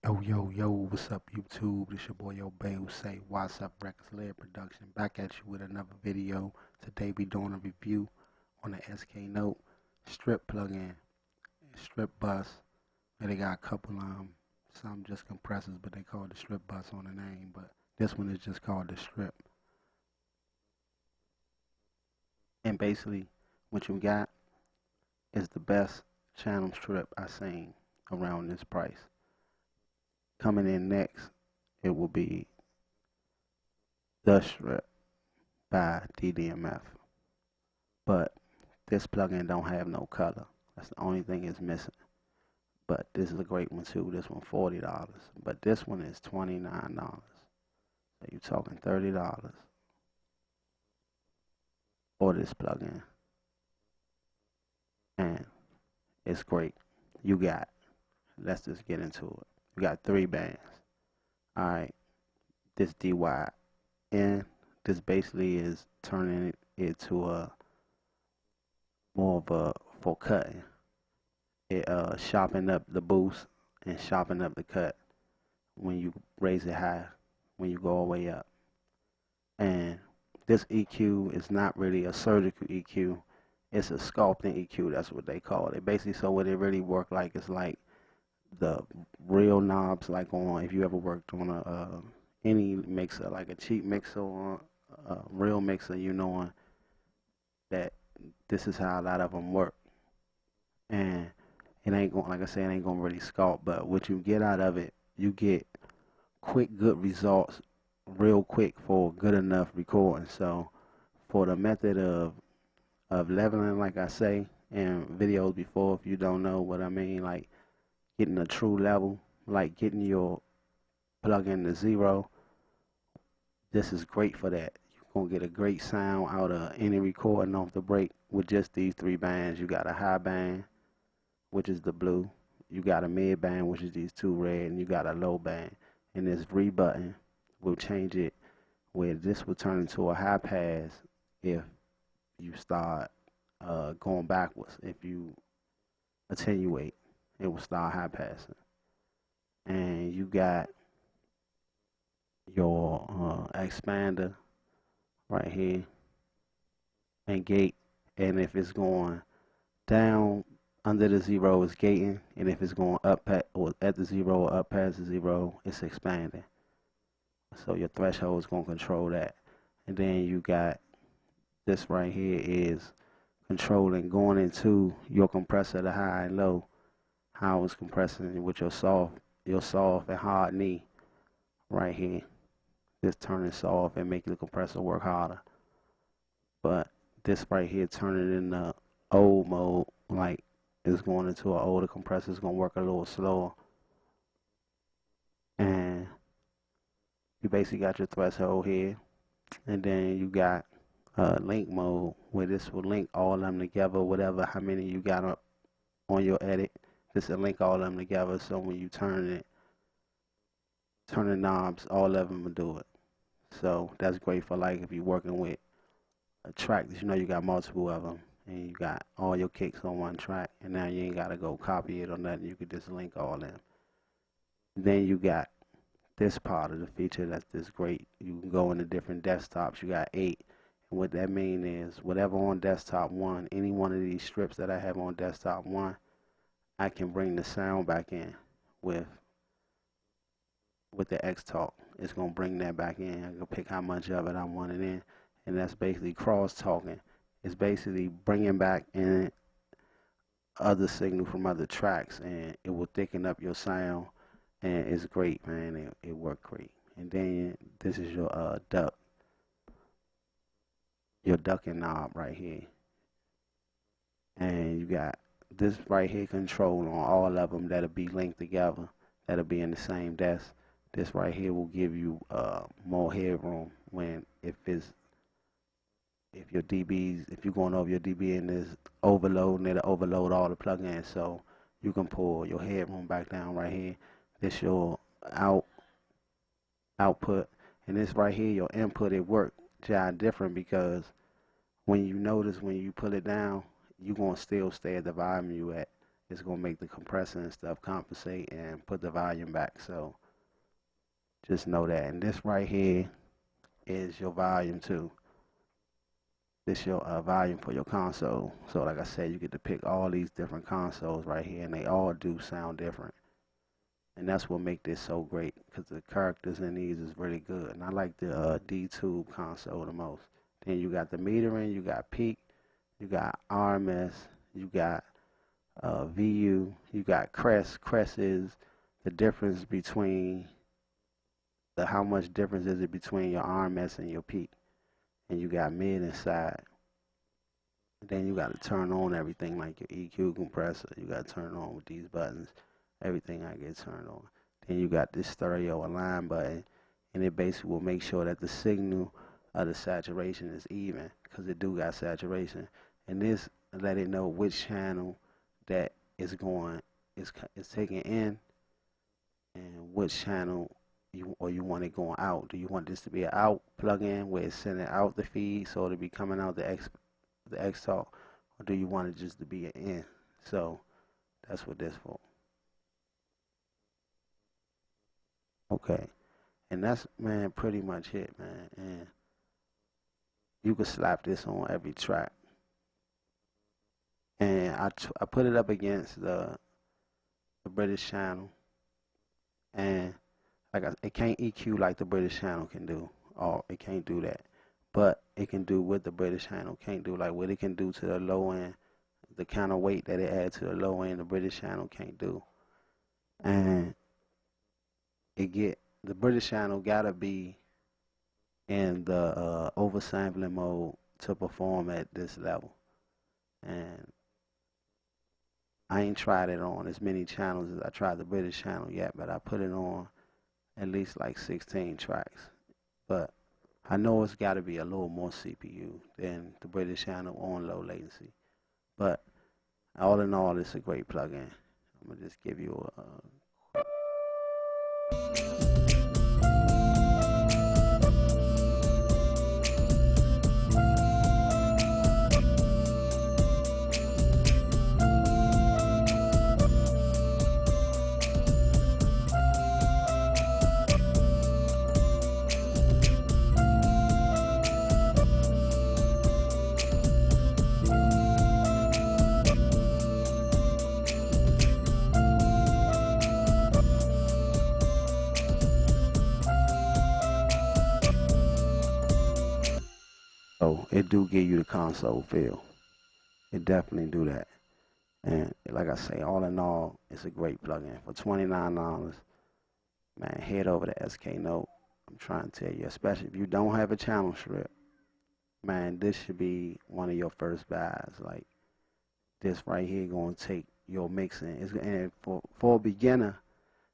Yo, what's up YouTube? This your boy Yo Bay who say what's up Records Led Production, back at you with another video. Today we doing a review on the SKnote strip plugin, strip bus. And they got a couple some just compressors, but they call it the strip bus on the name, but this one is just called the strip. And basically what you got is the best channel strip I seen around this price. Coming in next, it will be the strip by DDMF. But this plugin don't have no color. That's the only thing it's missing. But this is a great one too. This one $40. But this one is $29. So you're talking $30 for this plugin. And it's great. Let's just get into it. You got 3 bands. Alright. This DYN, this basically is turning it to a more of a for cutting. It sharpen up the boost and sharpen up the cut when you raise it high, when you go all the way up. And this EQ is not really a surgical EQ. It's a sculpting EQ. That's what they call it. Basically, so what it really work like is like the real knobs, like on, if you ever worked on a any mixer, like a cheap mixer or a real mixer, you know that this is how a lot of them work. And it ain't going, like I said, it ain't gonna really sculpt, but what you get out of it, you get quick, good results real quick for good enough recording. So for the method of leveling, like I say in videos before, if you don't know what I mean, like getting a true level, like getting your plug-in to 0, this is great for that. You're gonna get a great sound out of any recording off the break with just these 3 bands. You got a high band, which is the blue, you got a mid band, which is these 2 red, and you got a low band. And this V button will change it where this will turn into a high pass if you start going backwards. If you attenuate, it will start high passing. And you got your expander right here and gate, and if it's going down under the 0 is gating, and if it's going up at the 0 or up past the 0, it's expanding. So your threshold is going to control that. And then you got this right here is controlling going into your compressor, the high and low, how it's compressing with your soft and hard knee right here. Just turning soft and making the compressor work harder. But this right here turning in the old mode, like it's going into an older compressor, it's going to work a little slower. And you basically got your threshold here. And then you got link mode, where this will link all of them together, whatever, how many you got up on your edit. This will link all of them together, so when you turn the knobs, all of them will do it. So that's great for like if you're working with a track that you know you got multiple of them, and you got all your kicks on one track, and now you ain't got to go copy it or nothing. You could just link all of them. Then you got this part of the feature that's just great. You can go into different desktops. You got 8. And what that means is whatever on desktop 1, any one of these strips that I have on desktop 1, I can bring the sound back in with the X-Talk. It's going to bring that back in. I can pick how much of it I want it in. And that's basically cross-talking. It's basically bringing back in other signal from other tracks, and it will thicken up your sound. And it's great, man. It worked great. And then this is your ducking knob right here. And you got this right here control on all of them that'll be linked together. That'll be in the same desk. This right here will give you more headroom when if you're going over your dB and there's overload, and it'll overload all the plugins. So you can pull your headroom back down right here. This your output, and this right here your input. It worked different because when you notice when you put it down, you're gonna still stay at the volume you at. it's going to make the compressor and stuff compensate and put the volume back. So just know that. And this right here is your volume too. This your volume for your console. So like I said, you get to pick all these different consoles right here, and they all do sound different. And that's what make this so great, because the characters in these is really good. And I like the D-Tube console the most. Then you got the metering, you got peak, you got RMS, you got VU, you got crest. Crest is the difference between how much difference is it between your RMS and your peak. And you got mid and side. Then you got to turn on everything like your EQ compressor. You got to turn on with these buttons. Everything I get turned on. Then you got this stereo align button, and it basically will make sure that the signal of the saturation is even, because it do got saturation. And this let it know which channel that is taking in, and which channel you want it going out. Do you want this to be an out plug-in where it's sending out the feed so it'll be coming out the X talk, or do you want it just to be an in? So that's what this for. Okay, and that's, man, pretty much it, man. And you can slap this on every track. And I put it up against the British channel, and it can't EQ like the British channel can do. Oh, it can't do that. But it can do what the British channel can't do, like what it can do to the low end, the kind of weight that it adds to the low end, the British channel can't do. And the British channel gotta be in the oversampling mode to perform at this level. And I ain't tried it on as many channels as I tried the British channel yet, but I put it on at least like 16 tracks. But I know it's got to be a little more CPU than the British channel on low latency. But all in all, it's a great plugin. I'm going to just give you a So it do give you the console feel. It definitely do that. And like I say, all in all, it's a great plugin. For $29, man, head over to SKnote. I'm trying to tell you, especially if you don't have a channel strip, man, this should be one of your first buys. Like, this right here going to take your mixing. And for a beginner,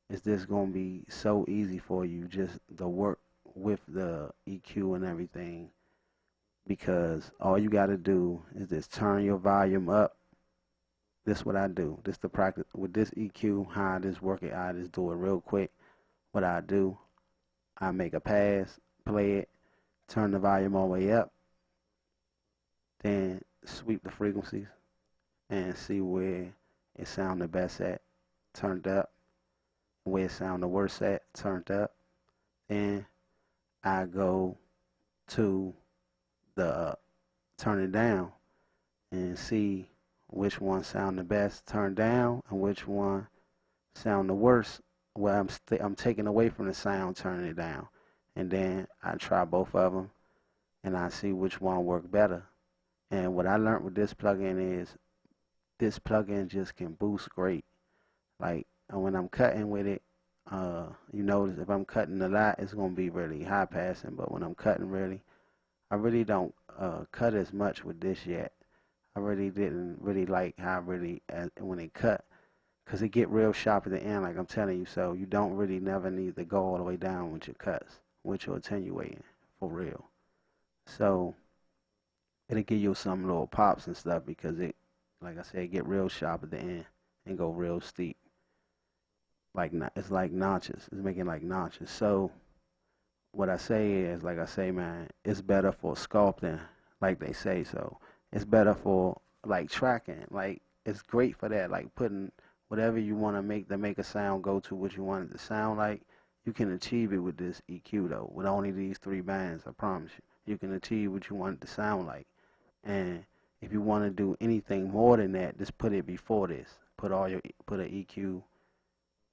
is this going to be so easy for you, just the work with the EQ and everything. Because all you got to do is just turn your volume up. This is what I do. This the practice with this EQ. How I just work it. I just do it real quick. What I do, I make a pass, play it, turn the volume all the way up, then sweep the frequencies and see where it sound the best at, turned up, where it sound the worst at, turned up. Then I go to the turn it down and see which one sound the best, turn down, and which one sound the worst. Well, I'm taking away from the sound, turning it down, and then I try both of them, and I see which one work better. And what I learned with this plugin is this plugin just can boost great. Like when I'm cutting with it, you notice if I'm cutting a lot, it's gonna be really high passing. But when I'm cutting I really don't cut as much with this yet. I really didn't really like how when it cut, because it get real sharp at the end, like I'm telling you. So you don't really never need to go all the way down with your cuts, with your attenuating, for real. So it'll give you some little pops and stuff, because it, like I said, get real sharp at the end and go real steep. It's like notches. It's making like notches. So what I say is, like I say, man, it's better for sculpting, like they say. So it's better for like tracking. Like it's great for that, like putting whatever you want to make a sound go to what you want it to sound like. You can achieve it with this EQ though, with only these 3 bands. I promise you, you can achieve what you want it to sound like. And if you want to do anything more than that, just put it before this. Put an EQ,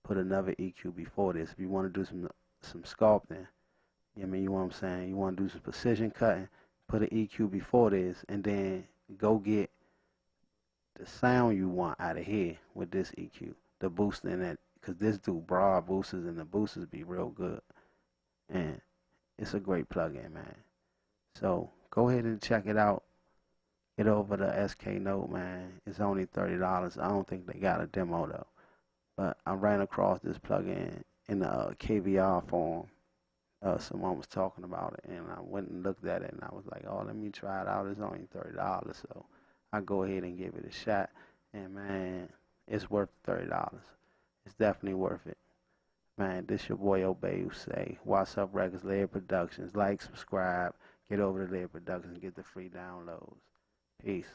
put another EQ before this. If you want to do some sculpting, you know what I mean, you know what I'm saying? You want to do some precision cutting, put an EQ before this, and then go get the sound you want out of here with this EQ. The boost in that, because this do broad boosters, and the boosters be real good. And it's a great plugin, man. So go ahead and check it out. Get over to SKnote, man. It's only $30. I don't think they got a demo though. But I ran across this plugin in the KVR form. Someone was talking about it, and I went and looked at it, and I was like, oh, let me try it out. It's only $30, so I go ahead and give it a shot. And man, it's worth $30. It's definitely worth it. Man, this your boy Obey who say, what's up, Records, Laird Productions. Like, subscribe, get over to Laird Productions, get the free downloads. Peace.